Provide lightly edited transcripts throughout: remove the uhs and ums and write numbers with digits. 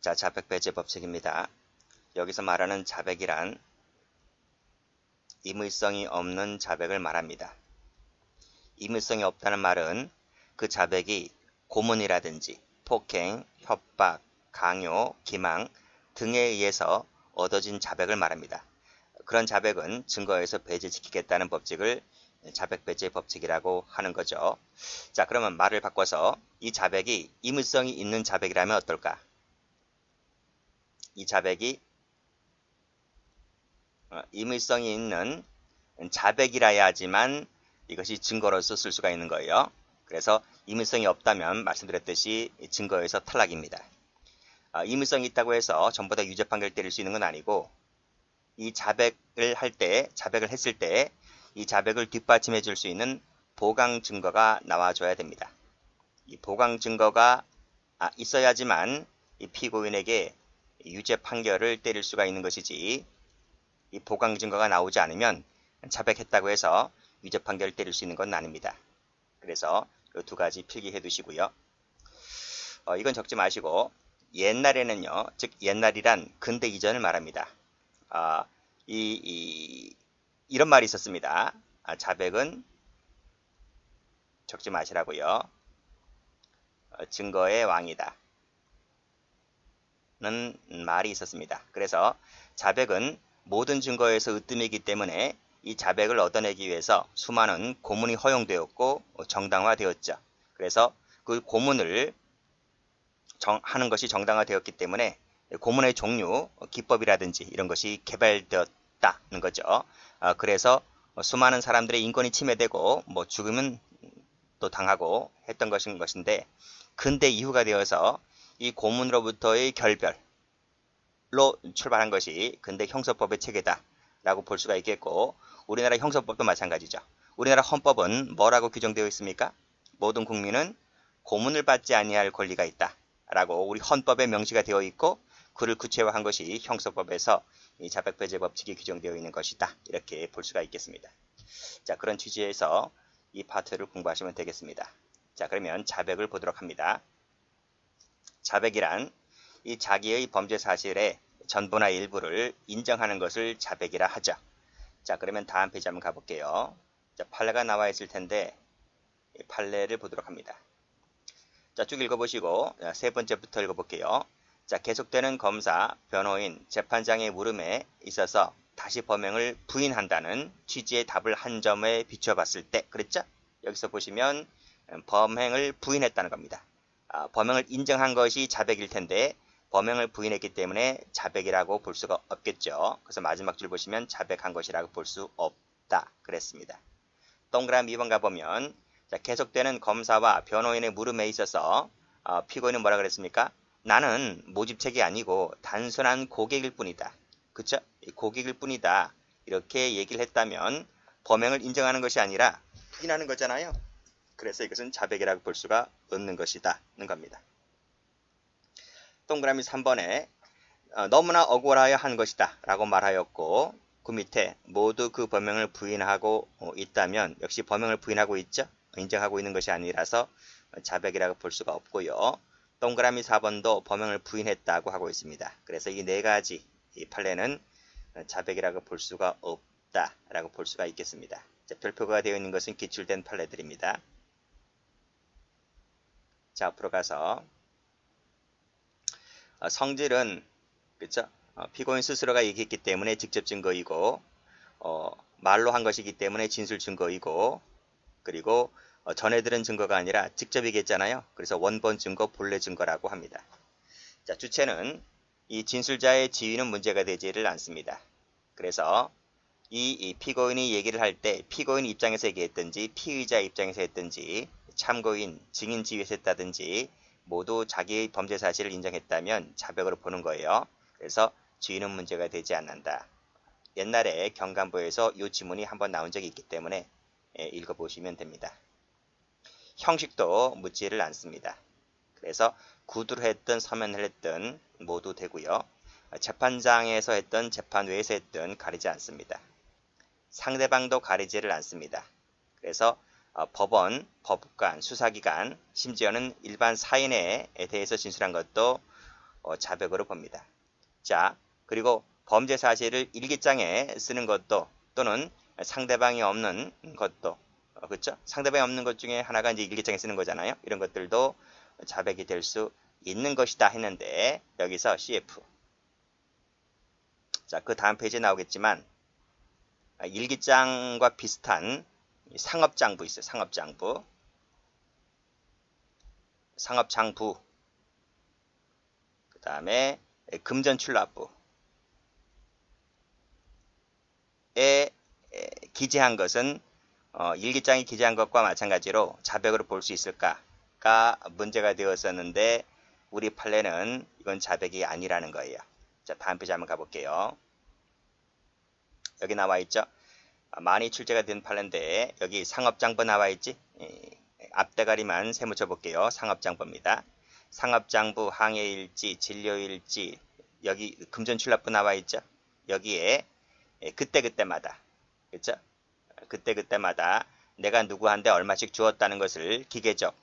자, 자백 배제 법칙입니다. 여기서 말하는 자백이란 임의성이 없는 자백을 말합니다. 임의성이 없다는 말은 그 자백이 고문이라든지 폭행, 협박, 강요, 기망 등에 의해서 얻어진 자백을 말합니다. 그런 자백은 증거에서 배제시키겠다는 법칙을 자백 배제 법칙이라고 하는 거죠. 자, 그러면 말을 바꿔서 이 자백이 임의성이 있는 자백이라면 어떨까? 이 자백이 임의성이 있는 자백이라야지만 이것이 증거로서 쓸 수가 있는 거예요. 그래서 임의성이 없다면 말씀드렸듯이 증거에서 탈락입니다. 임의성이 있다고 해서 전부 다 유죄 판결 때릴 수 있는 건 아니고 이 자백을 했을 때 이 자백을 뒷받침해 줄 수 있는 보강 증거가 나와줘야 됩니다. 이 보강 증거가 있어야지만 이 피고인에게 유죄 판결을 때릴 수가 있는 것이지 이 보강 증거가 나오지 않으면 자백했다고 해서 유죄 판결을 때릴 수 있는 건 아닙니다. 그래서 이 두 가지 필기해 두시고요. 이건 적지 마시고 옛날에는요, 즉 옛날이란 근대 이전을 말합니다. 이런 말이 있었습니다. 자백은 적지 마시라고요. 증거의 왕이다. 는 말이 있었습니다. 그래서 자백은 모든 증거에서 으뜸이기 때문에 이 자백을 얻어내기 위해서 수많은 고문이 허용되었고 정당화되었죠. 그래서 그 고문을 하는 것이 정당화되었기 때문에 고문의 종류, 기법이라든지 이런 것이 개발되었다는 거죠. 그래서 수많은 사람들의 인권이 침해되고 죽음은 또 당하고 했던 것인데 근대 이후가 되어서 이 고문으로부터의 결별로 출발한 것이 근대 형사법의 체계다라고 볼 수가 있겠고 우리나라 형사법도 마찬가지죠. 우리나라 헌법은 뭐라고 규정되어 있습니까? 모든 국민은 고문을 받지 아니할 권리가 있다라고 우리 헌법에 명시가 되어 있고 그를 구체화한 것이 형사법에서 이 자백배제 법칙이 규정되어 있는 것이다. 이렇게 볼 수가 있겠습니다. 자, 그런 취지에서 이 파트를 공부하시면 되겠습니다. 자, 그러면 자백을 보도록 합니다. 자백이란 이 자기의 범죄 사실의 전부나 일부를 인정하는 것을 자백이라 하죠. 자, 그러면 다음 페이지 한번 가볼게요. 자, 판례가 나와 있을 텐데 이 판례를 보도록 합니다. 자, 쭉 읽어보시고 세 번째부터 읽어볼게요. 자, 계속되는 검사, 변호인, 재판장의 물음에 있어서 다시 범행을 부인한다는 취지의 답을 한 점에 비춰봤을 때 그랬죠? 여기서 보시면 범행을 부인했다는 겁니다. 범행을 인정한 것이 자백일 텐데 범행을 부인했기 때문에 자백이라고 볼 수가 없겠죠. 그래서 마지막 줄 보시면 자백한 것이라고 볼 수 없다 그랬습니다. 동그라미 2번 가보면 자, 계속되는 검사와 변호인의 물음에 있어서 피고인은 뭐라 그랬습니까? 나는 모집책이 아니고 단순한 고객일 뿐이다. 그쵸? 고객일 뿐이다. 이렇게 얘기를 했다면 범행을 인정하는 것이 아니라 부인하는 거잖아요. 그래서 이것은 자백이라고 볼 수가 없는 것이다는 겁니다. 동그라미 3번에 너무나 억울하여 한 것이다 라고 말하였고 그 밑에 모두 그 범행을 부인하고 있다면 역시 범행을 부인하고 있죠. 인정하고 있는 것이 아니라서 자백이라고 볼 수가 없고요. 동그라미 4번도 범행을 부인했다고 하고 있습니다. 그래서 이 네 가지 이 판례는 자백이라고 볼 수가 없다라고 볼 수가 있겠습니다. 자, 별표가 되어 있는 것은 기출된 판례들입니다. 자, 앞으로 가서 성질은 그쵸? 피고인 스스로가 얘기했기 때문에 직접 증거이고 말로 한 것이기 때문에 진술 증거이고 그리고 전해 들은 증거가 아니라 직접 얘기했잖아요. 그래서 원본 증거, 본래 증거라고 합니다. 자, 주체는 이 진술자의 지위는 문제가 되지를 않습니다. 그래서 이 피고인이 얘기를 할 때 피고인 입장에서 얘기했든지 피의자 입장에서 했든지 참고인, 증인 지위에서 했다든지 모두 자기의 범죄 사실을 인정했다면 자백으로 보는 거예요. 그래서 지위는 문제가 되지 않는다. 옛날에 경감부에서 이 지문이 한번 나온 적이 있기 때문에 읽어보시면 됩니다. 형식도 묻지를 않습니다. 그래서 구두로 했든 서면을 했든 모두 되고요. 재판장에서 했든 재판외에서 했든 가리지 않습니다. 상대방도 가리지를 않습니다. 그래서 법원, 법관, 수사기관, 심지어는 일반 사인에 대해서 진술한 것도 자백으로 봅니다. 자, 그리고 범죄 사실을 일기장에 쓰는 것도 또는 상대방이 없는 것도 그렇죠? 상대방이 없는 것 중에 하나가 이제 일기장에 쓰는 거잖아요. 이런 것들도 자백이 될 수 있는 것이다 했는데 여기서 CF. 자, 그 다음 페이지에 나오겠지만 일기장과 비슷한 상업장부 있어요. 상업장부. 상업장부. 그 다음에 금전출납부에 기재한 것은 일기장이 기재한 것과 마찬가지로 자백으로 볼 수 있을까가 문제가 되었었는데 우리 판례는 이건 자백이 아니라는 거예요. 자, 다음 페이지 한번 가볼게요. 여기 나와 있죠. 많이 출제가 된 판례인데 여기 상업장부 나와 있지. 앞대가리만 세무쳐 볼게요. 상업장부입니다. 상업장부, 항해일지, 진료일지, 여기 금전출납부 나와 있죠. 여기에 그때그때마다, 그렇죠? 그때그때마다 내가 누구한테 얼마씩 주었다는 것을 기계적,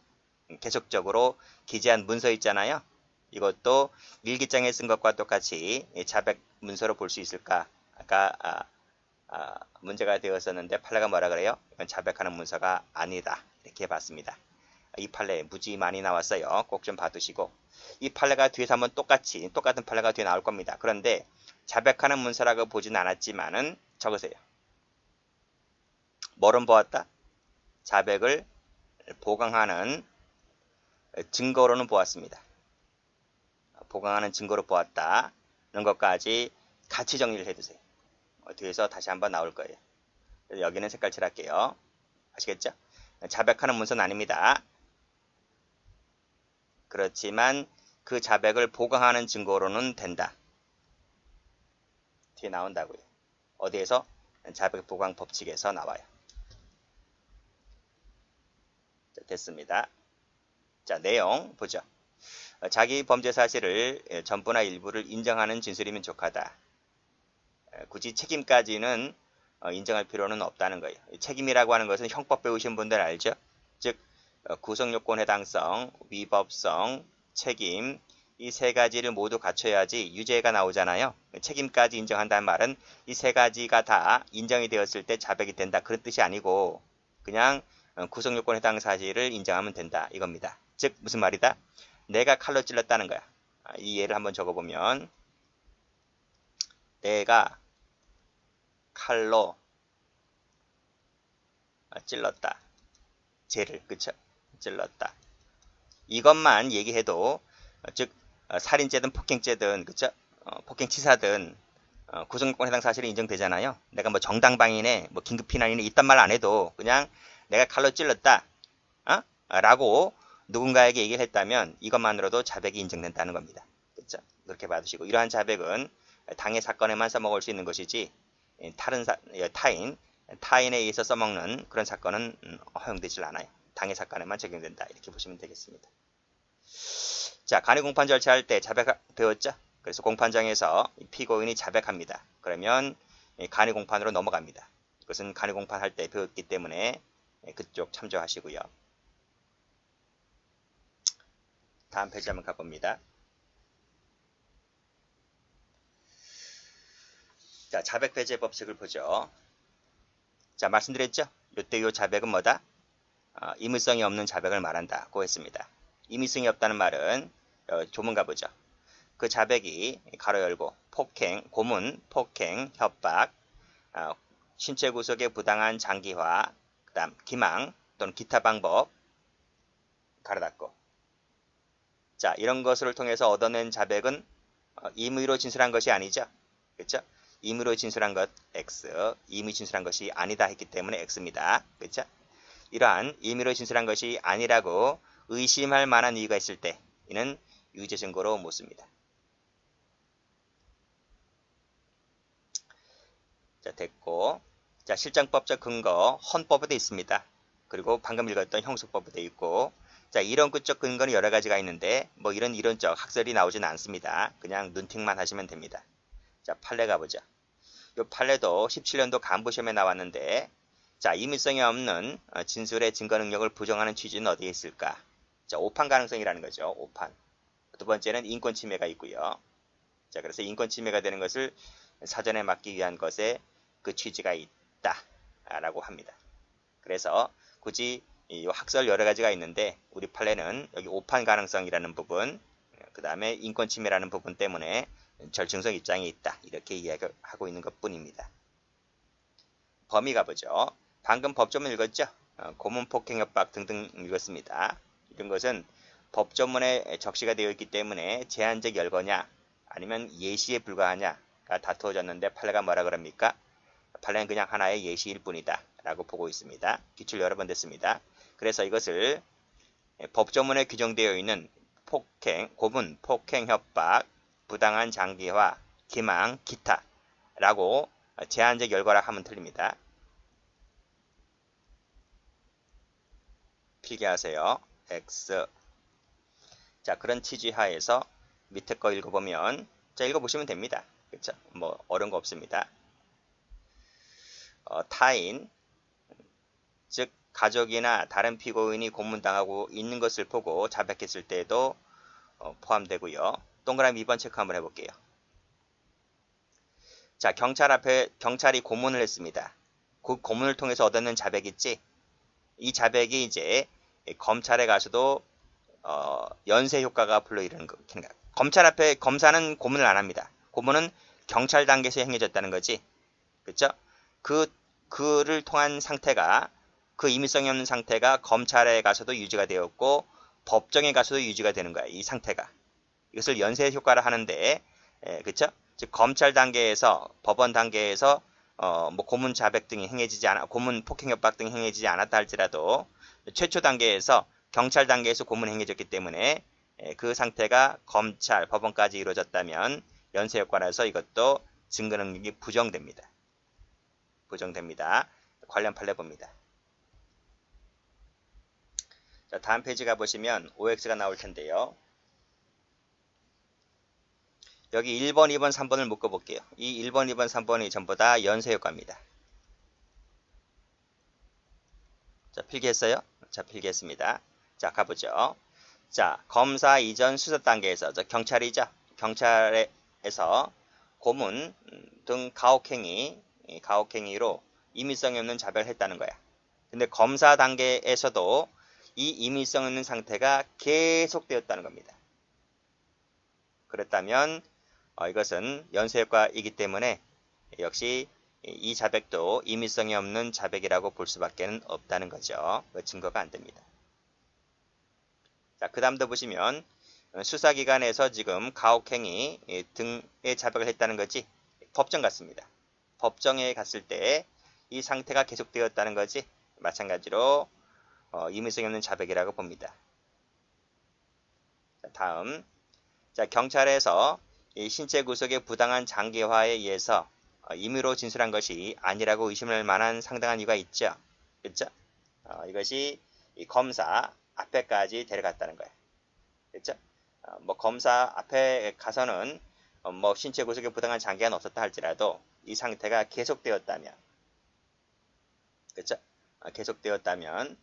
계속적으로 기재한 문서 있잖아요. 이것도 일기장에 쓴 것과 똑같이 자백 문서로 볼 수 있을까가 문제가 되었었는데 판례가 뭐라 그래요? 이건 자백하는 문서가 아니다. 이렇게 봤습니다. 이 판례 무지 많이 나왔어요. 꼭 좀 봐두시고 이 판례가 뒤에서 한번 똑같은 판례가 뒤에 나올 겁니다. 그런데 자백하는 문서라고 보진 않았지만은 적으세요. 뭐를 보았다? 자백을 보강하는 증거로는 보았습니다. 보강하는 증거로 보았다는 것까지 같이 정리를 해두세요. 뒤에서 다시 한번 나올 거예요. 여기는 색깔 칠할게요. 아시겠죠? 자백하는 문서는 아닙니다. 그렇지만 그 자백을 보강하는 증거로는 된다. 뒤에 나온다고요. 어디에서? 자백 보강 법칙에서 나와요. 자, 됐습니다. 자, 내용 보죠. 자기 범죄 사실을 전부나 일부를 인정하는 진술이면 족하다. 굳이 책임까지는 인정할 필요는 없다는 거예요. 책임이라고 하는 것은 형법 배우신 분들 알죠? 즉 구성요건 해당성, 위법성, 책임 이 세 가지를 모두 갖춰야지 유죄가 나오잖아요. 책임까지 인정한다는 말은 이 세 가지가 다 인정이 되었을 때 자백이 된다 그런 뜻이 아니고 그냥 구성요건 해당 사실을 인정하면 된다 이겁니다. 즉 무슨 말이다? 내가 칼로 찔렀다는 거야. 이 예를 한번 적어보면 내가 칼로 찔렀다. 쟤를 그쵸? 찔렀다. 이것만 얘기해도 즉 살인죄든 폭행죄든 그쵸? 폭행치사든 구성요건 해당 사실이 인정되잖아요. 내가 뭐 정당방위네 뭐 긴급피난이네 이딴 말 안 해도 그냥 내가 칼로 찔렀다 라고 누군가에게 얘기를 했다면 이것만으로도 자백이 인정된다는 겁니다. 그쵸? 그렇게 봐두시고 이러한 자백은 당해 사건에만 써먹을 수 있는 것이지 타인에 의해서 써먹는 그런 사건은 허용되질 않아요. 당해 사건에만 적용된다. 이렇게 보시면 되겠습니다. 자, 간이 공판 절차할 때 자백 배웠죠? 그래서 공판장에서 피고인이 자백합니다. 그러면 간이 공판으로 넘어갑니다. 그것은 간이 공판할 때 배웠기 때문에 그쪽 참조하시고요. 다음 페이지 한번 가봅니다. 자, 자백 배제 법칙을 보죠. 자, 말씀드렸죠? 요때 요 자백은 뭐다? 임의성이 없는 자백을 말한다고 했습니다. 임의성이 없다는 말은 조문 가보죠. 그 자백이 가로 열고 폭행, 고문, 폭행, 협박, 신체 구속의 부당한 장기화, 그 다음 기망 또는 기타 방법 가로 닫고 자, 이런 것을 통해서 얻어낸 자백은 임의로 진술한 것이 아니죠. 그렇죠? 임의로 진술한 것 X, 임의 진술한 것이 아니다 했기 때문에 X입니다. 그렇죠? 이러한 임의로 진술한 것이 아니라고 의심할 만한 이유가 있을 때 이는 유죄 증거로 못 씁니다. 자, 됐고. 자, 실정법적 근거 헌법에도 있습니다. 그리고 방금 읽었던 형소법에도 있고 자, 이론적 근거는 여러 가지가 있는데 뭐 이론적 학설이 나오지는 않습니다. 그냥 눈팅만 하시면 됩니다. 자, 판례 가보죠. 이 판례도 17년도 간부시험에 나왔는데 자, 임의성이 없는 진술의 증거 능력을 부정하는 취지는 어디에 있을까? 자, 오판 가능성이라는 거죠. 오판. 두 번째는 인권 침해가 있고요. 자, 그래서 인권 침해가 되는 것을 사전에 막기 위한 것에 그 취지가 있다라고 합니다. 그래서 굳이 이 학설 여러 가지가 있는데 우리 판례는 여기 오판 가능성이라는 부분, 그 다음에 인권 침해라는 부분 때문에 절충성 입장이 있다. 이렇게 이야기하고 있는 것 뿐입니다. 범위 가보죠. 방금 법조문 읽었죠? 고문, 폭행, 협박 등등 읽었습니다. 이런 것은 법조문에 적시가 되어 있기 때문에 제한적 열거냐 아니면 예시에 불과하냐가 다투어졌는데 판례가 뭐라 그럽니까? 판례는 그냥 하나의 예시일 뿐이다 라고 보고 있습니다. 기출 여러 번 됐습니다. 그래서 이것을 법조문에 규정되어 있는 폭행, 고문, 폭행, 협박, 부당한 장기화, 기망, 기타 라고 제한적 열거라 하면 틀립니다. 필기하세요. X. 자, 그런 취지 하에서 밑에 거 읽어보면, 자, 읽어보시면 됩니다. 그쵸? 뭐, 어려운 거 없습니다. 타인, 즉, 가족이나 다른 피고인이 고문당하고 있는 것을 보고 자백했을 때에도 포함되고요. 동그라미 2번 체크 한번 해볼게요. 자, 경찰 앞에 경찰이 고문을 했습니다. 그 고문을 통해서 얻었는 자백 있지? 이 자백이 이제 검찰에 가서도 연쇄 효과가 불러일으키는 거. 검찰 앞에 검사는 고문을 안 합니다. 고문은 경찰 단계에서 행해졌다는 거지. 그렇죠? 그를 통한 상태가 그 임의성이 없는 상태가 검찰에 가서도 유지가 되었고 법정에 가서도 유지가 되는 거야. 이 상태가. 이것을 연쇄 효과라 하는데, 그렇죠? 즉 검찰 단계에서 법원 단계에서 뭐 고문 자백 등이 행해지지 않아 고문 폭행 협박 등이 행해지지 않았다 할지라도 최초 단계에서 경찰 단계에서 고문 행해졌기 때문에 그 상태가 검찰 법원까지 이루어졌다면 연쇄 효과라서 이것도 증거 능력이 부정됩니다. 관련 판례 봅니다. 자, 다음 페이지 가보시면 OX가 나올 텐데요. 여기 1번, 2번, 3번을 묶어볼게요. 이 1번, 2번, 3번이 전부 다 연쇄효과입니다. 자, 필기했어요? 자, 필기했습니다. 자, 가보죠. 자, 검사 이전 수사 단계에서, 경찰이죠? 경찰에서 고문 등 가혹행위로 임의성이 없는 자백을 했다는 거야. 근데 검사 단계에서도 이 임의성 없는 상태가 계속되었다는 겁니다. 그렇다면 이것은 연쇄효과이기 때문에 역시 이 자백도 임의성이 없는 자백이라고 볼 수밖에 없다는 거죠. 증거가 안 됩니다. 자, 그 다음도 보시면 수사기관에서 지금 가혹행위 등의 자백을 했다는 거지 법정 갔습니다. 법정에 갔을 때 이 상태가 계속되었다는 거지 마찬가지로 임의성이 없는 자백이라고 봅니다. 자, 다음. 자, 경찰에서 이 신체 구속의 부당한 장기화에 의해서 임의로 진술한 것이 아니라고 의심할 만한 상당한 이유가 있죠. 그렇죠? 이것이 이 검사 앞에까지 데려갔다는 거예요. 그렇죠? 뭐 검사 앞에 가서는 뭐 신체 구속의 부당한 장기화는 없었다 할지라도 이 상태가 계속되었다면, 그렇죠? 계속되었다면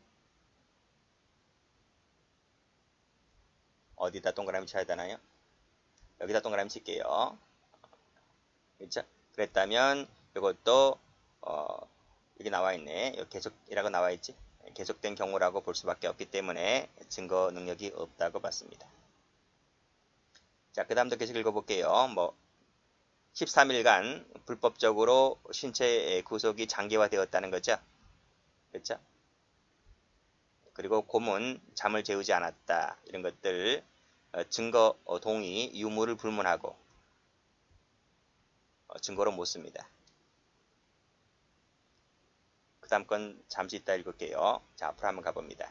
어디다 동그라미 쳐야 되나요? 여기다 동그라미 칠게요. 그렇죠? 그랬다면 이것도 여기 나와 있네. 여기 계속이라고 나와 있지. 계속된 경우라고 볼 수밖에 없기 때문에 증거 능력이 없다고 봤습니다. 자, 그 다음도 계속 읽어볼게요. 뭐 13일간 불법적으로 신체 구속이 장기화되었다는 거죠. 그렇죠? 그리고 고문, 잠을 재우지 않았다. 이런 것들 증거 동의, 유무를 불문하고 증거로 못 씁니다. 그 다음 건 잠시 이따 읽을게요. 자, 앞으로 한번 가봅니다.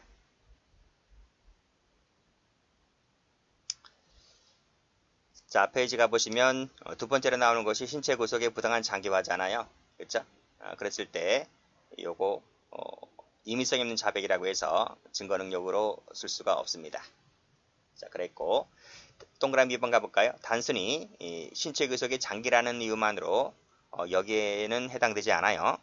자, 페이지 가보시면 두 번째로 나오는 것이 신체 구속의 부당한 장기화잖아요. 그렇죠? 그랬을 때 요거 임의성 있는 자백이라고 해서 증거 능력으로 쓸 수가 없습니다. 자, 그랬고 동그라미 2번 가볼까요? 단순히 신체 구속의 장기라는 이유만으로 여기에는 해당되지 않아요.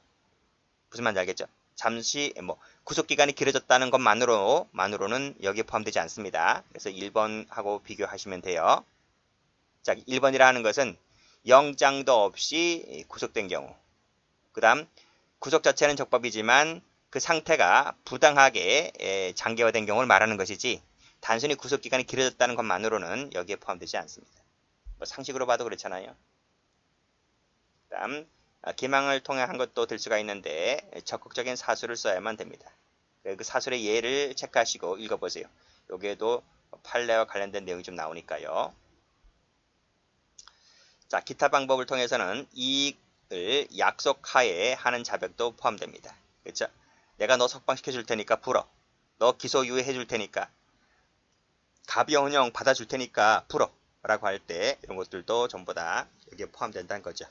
무슨 말인지 알겠죠? 잠시 구속기간이 길어졌다는 것만으로는 여기에 포함되지 않습니다. 그래서 1번하고 비교하시면 돼요. 자, 1번이라는 것은 영장도 없이 구속된 경우. 그 다음 구속 자체는 적법이지만 그 상태가 부당하게 장기화된 경우를 말하는 것이지 단순히 구속기간이 길어졌다는 것만으로는 여기에 포함되지 않습니다. 상식으로 봐도 그렇잖아요. 그 다음 기망을 통해 한 것도 될 수가 있는데 적극적인 사수를 써야만 됩니다. 그 사술의 예를 체크하시고 읽어보세요. 여기에도 판례와 관련된 내용이 좀 나오니까요. 자, 기타 방법을 통해서는 이익을 약속하에 하는 자백도 포함됩니다. 그렇죠? 내가 너 석방시켜 줄 테니까 풀어. 너 기소유예 해줄 테니까 가비형령 받아줄 테니까 풀어. 라고 할 때 이런 것들도 전부 다 여기에 포함된다는 거죠.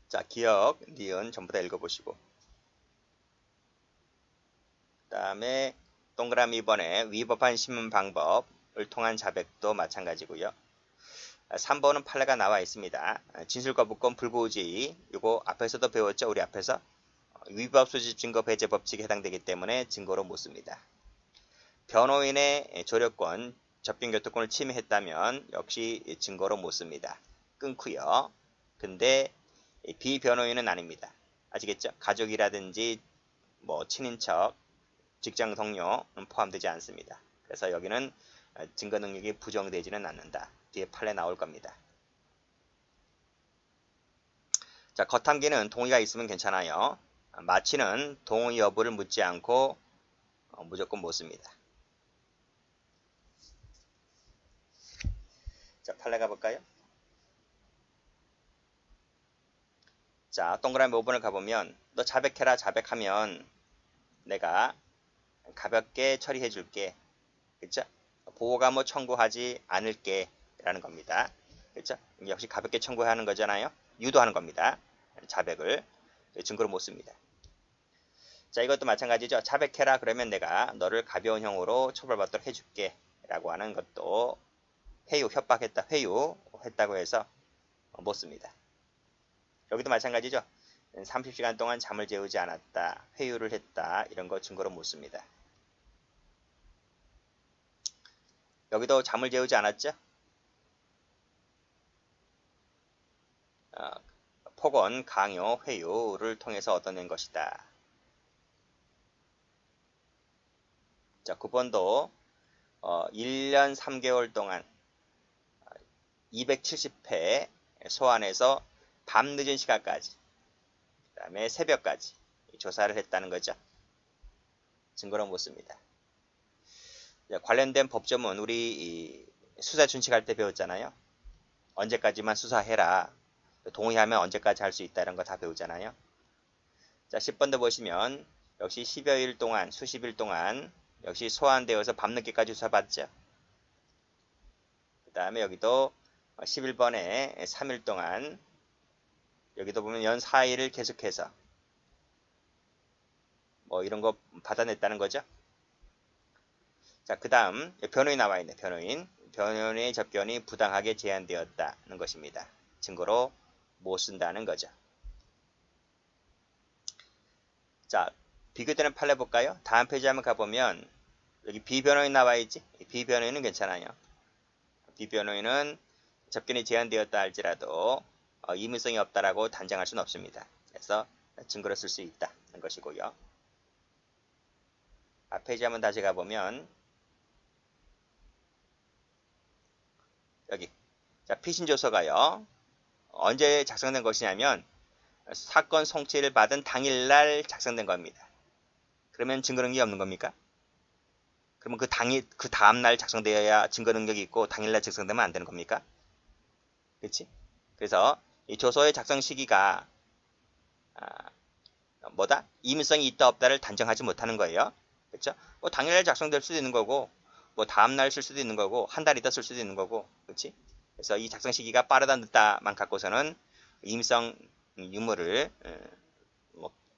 자, 기억, 니은 전부 다 읽어보시고 그 다음에 동그라미 2번에 위법한 신문 방법을 통한 자백도 마찬가지고요. 3번은 판례가 나와 있습니다. 진술거부권 불구의지 이거 앞에서도 배웠죠. 우리 앞에서 위법 수집 증거 배제 법칙에 해당되기 때문에 증거로 못 씁니다. 변호인의 조력권, 접견교통권을 침해했다면 역시 증거로 못 씁니다. 끊고요. 근데 비변호인은 아닙니다. 아시겠죠? 가족이라든지 친인척, 직장 동료는 포함되지 않습니다. 그래서 여기는 증거 능력이 부정되지는 않는다. 뒤에 판례 나올 겁니다. 자, 겉함기는 동의가 있으면 괜찮아요. 마취는 동의 여부를 묻지 않고 무조건 못 씁니다. 자, 판례 가볼까요? 자, 동그라미 5번을 가보면 너 자백해라. 자백하면 내가 가볍게 처리해 줄게. 그쵸? 보호감호 청구하지 않을게 라는 겁니다. 그쵸? 역시 가볍게 청구하는 거잖아요. 유도하는 겁니다. 자백을 증거로 못 씁니다. 자, 이것도 마찬가지죠. 자백해라 그러면 내가 너를 가벼운 형으로 처벌받도록 해줄게 라고 하는 것도 회유, 협박했다, 회유했다고 해서 못 씁니다. 여기도 마찬가지죠. 30시간 동안 잠을 재우지 않았다, 회유를 했다, 이런 거 증거로 못 씁니다. 여기도 잠을 재우지 않았죠? 폭언, 강요, 회유를 통해서 얻어낸 것이다. 자, 9번도 1년 3개월 동안 270회 소환해서 밤늦은 시간까지, 그 다음에 새벽까지 조사를 했다는 거죠. 증거로 못 씁니다. 관련된 법조문 우리 수사 준칙할 때 배웠잖아요. 언제까지만 수사해라. 동의하면 언제까지 할 수 있다 이런 거 다 배우잖아요. 자, 10번도 보시면 역시 10여일 동안, 수십일 동안 역시 소환되어서 밤늦게까지 수사받죠. 그 다음에 여기도 11번에 3일 동안, 여기도 보면 연 4일을 계속해서 이런 거 받아냈다는 거죠. 자, 그 다음 변호인 나와 있네. 변호인의 접견이 부당하게 제한되었다는 것입니다. 증거로 못 쓴다는 거죠. 자, 비교되는 판례 볼까요? 다음 페이지 한번 가보면 여기 비변호인 나와 있지? 비변호인은 괜찮아요. 비변호인은 접견이 제한되었다 할지라도 의무성이 없다라고 단정할 수는 없습니다. 그래서 증거로 쓸 수 있다는 것이고요. 앞 페이지 한번 다시 가보면 여기 자, 피신조서가요. 언제 작성된 것이냐면 사건 송치를 받은 당일날 작성된 겁니다. 그러면 증거 능력이 없는 겁니까? 그러면 그 다음날 작성되어야 증거 능력이 있고 당일날 작성되면 안 되는 겁니까? 그렇지? 그래서 이 조서의 작성 시기가 임의성이 있다 없다를 단정하지 못하는 거예요. 그렇죠? 당일날 작성될 수도 있는 거고 다음날 쓸 수도 있는 거고 한 달 있다 쓸 수도 있는 거고. 그렇지? 그래서 이 작성 시기가 빠르다 늦다만 갖고서는 임의성 유무를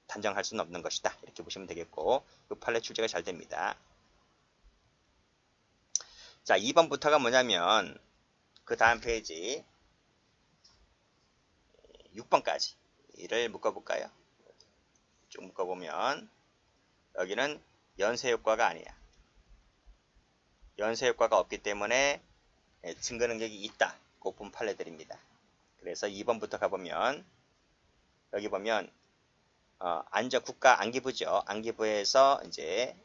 단정할 수는 없는 것이다. 이렇게 보시면 되겠고 그 판례 출제가 잘 됩니다. 자, 2번부터가 뭐냐면 그 다음 페이지 6번까지를 묶어볼까요? 쭉 묶어보면 여기는 연쇄 효과가 아니야. 연쇄 효과가 없기 때문에 증거 능력이 있다. 꼭 본 판례들입니다. 그래서 2번부터 가보면 여기 보면 국가 안기부죠. 안기부에서 이제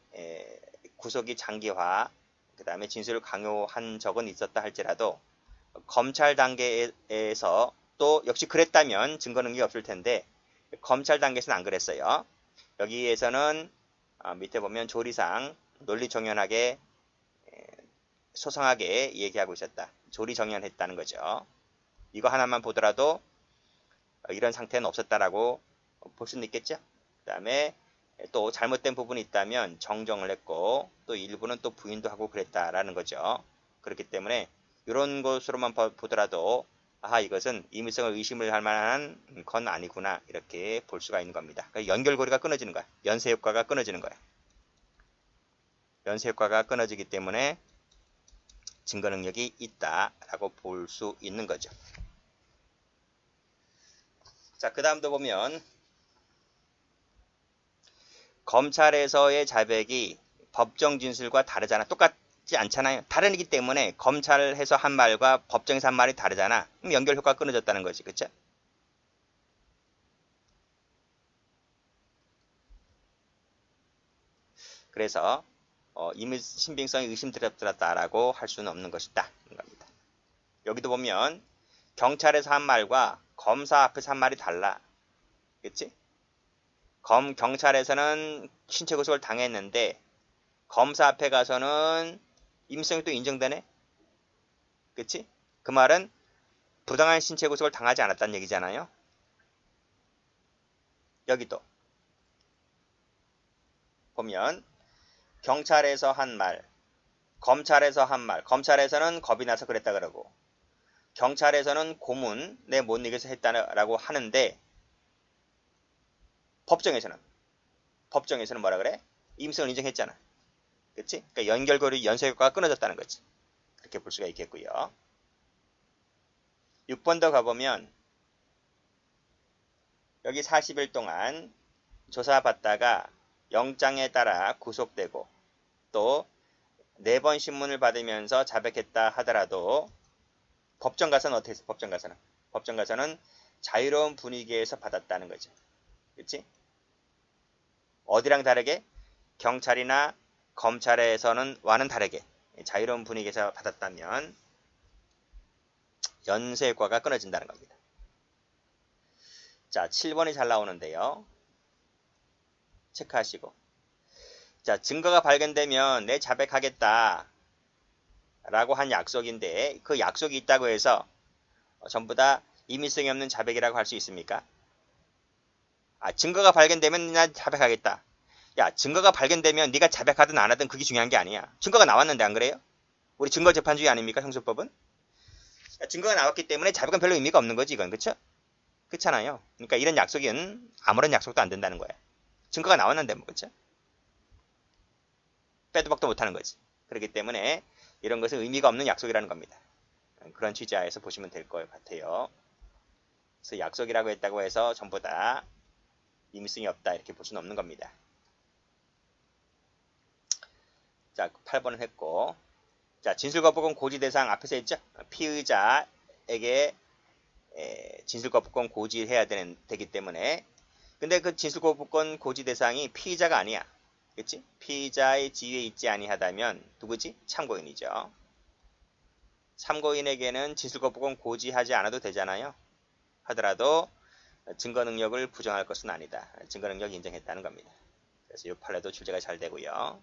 구속이 장기화, 그 다음에 진술을 강요한 적은 있었다 할지라도 검찰 단계에서 또 역시 그랬다면 증거 능력이 없을 텐데 검찰 단계에서는 안 그랬어요. 여기에서는 밑에 보면 조리상 논리정연하게 소상하게 얘기하고 있었다. 조리정연했다는 거죠. 이거 하나만 보더라도 이런 상태는 없었다라고 볼 수는 있겠죠. 그 다음에 또 잘못된 부분이 있다면 정정을 했고 또 일부는 또 부인도 하고 그랬다라는 거죠. 그렇기 때문에 이런 것으로만 보더라도 이것은 임의성을 의심을 할 만한 건 아니구나 이렇게 볼 수가 있는 겁니다. 그러니까 연결고리가 끊어지는 거야. 연쇄효과가 끊어지는 거야. 연쇄효과가 끊어지기 때문에 증거 능력이 있다라고 볼 수 있는 거죠. 자, 그 다음도 보면 검찰에서의 자백이 법정 진술과 다르잖아. 똑같지 않잖아요. 다르기 때문에 검찰에서 한 말과 법정에서 한 말이 다르잖아. 그럼 연결 효과가 끊어졌다는 거지. 그쵸? 그래서 신빙성이 의심스럽다라고 할 수는 없는 것이다. 겁니다. 여기도 보면 경찰에서 한 말과 검사 앞에서 한 말이 달라. 그치? 경찰에서는 신체 구속을 당했는데 검사 앞에 가서는 임의성이 또 인정되네? 그치? 그 말은 부당한 신체 구속을 당하지 않았다는 얘기잖아요. 여기도 보면 경찰에서 한 말, 검찰에서 한 말, 검찰에서는 겁이 나서 그랬다 그러고 경찰에서는 고문, 내 못 이겨서 했다라고 하는데 법정에서는 뭐라 그래? 임의성을 인정했잖아. 그치? 그러니까 연결고리 연쇄효과가 끊어졌다는 거지. 그렇게 볼 수가 있겠고요. 6번 더 가보면 여기 40일 동안 조사받다가 영장에 따라 구속되고 또 4번 신문을 받으면서 자백했다 하더라도 법정 가서는 어떻게 했어? 법정 가서는 자유로운 분위기에서 받았다는 거죠. 그치? 어디랑 다르게? 경찰이나 검찰에서는 와는 다르게 자유로운 분위기에서 받았다면 연쇄효과가 끊어진다는 겁니다. 자, 7번이 잘 나오는데요. 체크하시고. 자, 증거가 발견되면 내 자백하겠다 라고 한 약속인데 그 약속이 있다고 해서 전부 다 임의성이 없는 자백이라고 할 수 있습니까? 증거가 발견되면 나 자백하겠다. 야, 증거가 발견되면 네가 자백하든 안 하든 그게 중요한 게 아니야. 증거가 나왔는데 안 그래요? 우리 증거재판주의 아닙니까? 형사법은? 증거가 나왔기 때문에 자백은 별로 의미가 없는 거지 이건. 그쵸? 그렇잖아요. 그러니까 이런 약속은 아무런 약속도 안 된다는 거야. 증거가 나왔는데 뭐. 그쵸? 빼도 박도 못하는 거지. 그렇기 때문에 이런 것은 의미가 없는 약속이라는 겁니다. 그런 취지하에서 보시면 될 것 같아요. 그래서 약속이라고 했다고 해서 전부 다 임의성이 없다 이렇게 볼 수는 없는 겁니다. 자, 8번은 했고, 자, 진술거부권 고지 대상 앞에서 했죠? 피의자에게 진술거부권 고지해야 되기 때문에 근데 그 진술거부권 고지 대상이 피의자가 아니야. 그치? 피의자의 지위에 있지 아니하다면 누구지? 참고인이죠. 참고인에게는 진술거부권 고지하지 않아도 되잖아요. 하더라도 증거 능력을 부정할 것은 아니다. 증거 능력 인정했다는 겁니다. 그래서 이 판례도 출제가 잘 되고요.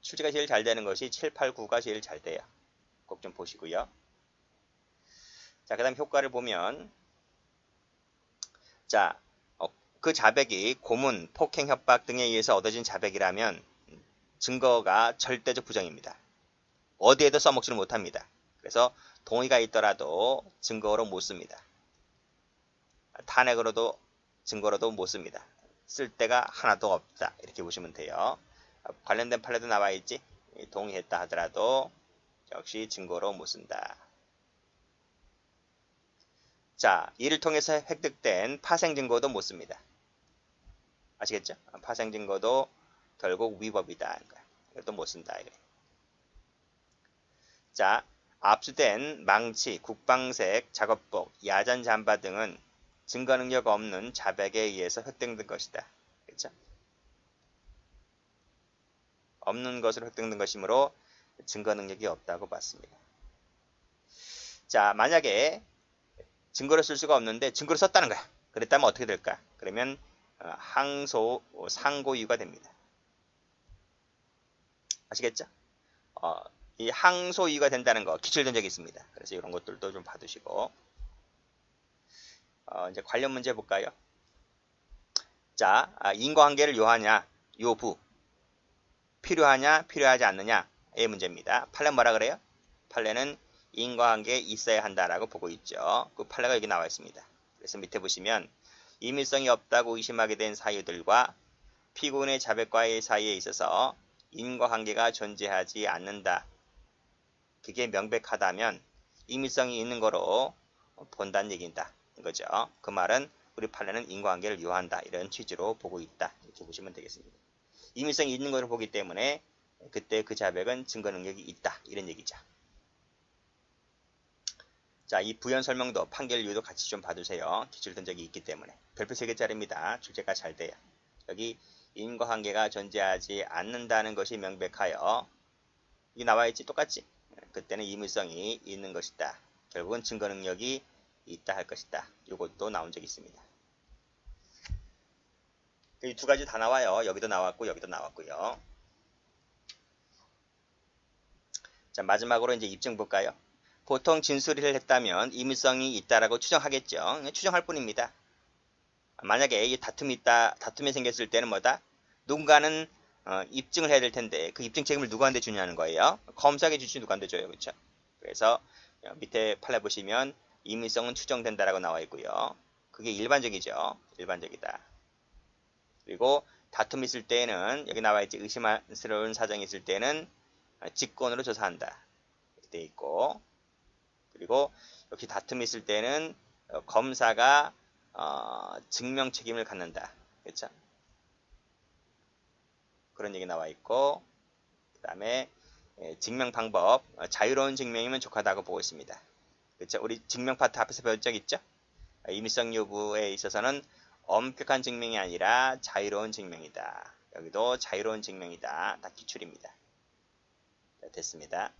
출제가 제일 잘 되는 것이 7, 8, 9가 제일 잘 돼요. 꼭 좀 보시고요. 자, 그 다음 효과를 보면 자, 그 자백이 고문, 폭행, 협박 등에 의해서 얻어진 자백이라면 증거가 절대적 부정입니다. 어디에도 써먹지를 못합니다. 그래서 동의가 있더라도 증거로 못 씁니다. 탄핵으로도 증거로도 못 씁니다. 쓸 데가 하나도 없다. 이렇게 보시면 돼요. 관련된 판례도 나와 있지. 동의했다 하더라도 역시 증거로 못 쓴다. 자, 이를 통해서 획득된 파생 증거도 못 씁니다. 아시겠죠? 파생 증거도 결국 위법이다. 이것도 못 쓴다. 이거예요. 자, 압수된 망치, 국방색, 작업복, 야전 잠바 등은 증거 능력 없는 자백에 의해서 획득된 것이다. 그렇죠? 없는 것으로 획득된 것이므로 증거 능력이 없다고 봤습니다. 자, 만약에 증거를 쓸 수가 없는데 증거를 썼다는 거야. 그랬다면 어떻게 될까? 그러면 항소, 상고유가 됩니다. 아시겠죠? 이 항소유가 된다는 거 기출된 적이 있습니다. 그래서 이런 것들도 좀 봐두시고 이제 관련 문제 볼까요? 자, 인과관계를 요하냐, 요부, 필요하냐, 필요하지 않느냐의 문제입니다. 판례 뭐라 그래요? 판례는 인과관계에 있어야 한다라고 보고 있죠. 그 판례가 여기 나와 있습니다. 그래서 밑에 보시면 임의성이 없다고 의심하게 된 사유들과 피고인의 자백과의 사이에 있어서 인과관계가 존재하지 않는다. 그게 명백하다면 임의성이 있는 거로 본다는 얘기다. 거죠. 그 말은 우리 판례는 인과관계를 요한다. 이런 취지로 보고 있다. 이렇게 보시면 되겠습니다. 임의성이 있는 것을 보기 때문에 그때 그 자백은 증거 능력이 있다. 이런 얘기죠. 자, 이 부연 설명도 판결 이유도 같이 좀 봐두세요. 기출된 적이 있기 때문에. 별표 3개짜리입니다. 출제가 잘 돼요. 여기 인과관계가 존재하지 않는다는 것이 명백하여 이 나와있지 똑같지? 그때는 임의성이 있는 것이다. 결국은 증거 능력이 있다 할 것이다. 이것도 나온 적이 있습니다. 이 두 가지 다 나와요. 여기도 나왔고 여기도 나왔고요. 자, 마지막으로 이제 입증 볼까요? 보통 진술을 했다면 임의성이 있다라고 추정하겠죠. 추정할 뿐입니다. 만약에 이 다툼이 생겼을 때는 뭐다? 누군가는 입증을 해야 될 텐데 그 입증 책임을 누구한테 주냐는 거예요. 검사에게 주지 누구한테 줘요. 그렇죠? 그래서 밑에 판례 보시면 임의성은 추정된다라고 나와 있고요. 그게 일반적이죠. 일반적이다. 그리고 다툼이 있을 때는 여기 나와 있지 의심스러운 사정이 있을 때는 직권으로 조사한다. 이렇게 돼 있고 그리고 역시 다툼이 있을 때는 검사가 증명 책임을 갖는다. 그렇죠? 그런 얘기 나와 있고 그 다음에 증명 방법 자유로운 증명이면 족하다고 보고 있습니다. 그렇죠? 우리 증명 파트 앞에서 배운 적 있죠? 임의성 여부에 있어서는 엄격한 증명이 아니라 자유로운 증명이다. 여기도 자유로운 증명이다. 다 기출입니다. 됐습니다.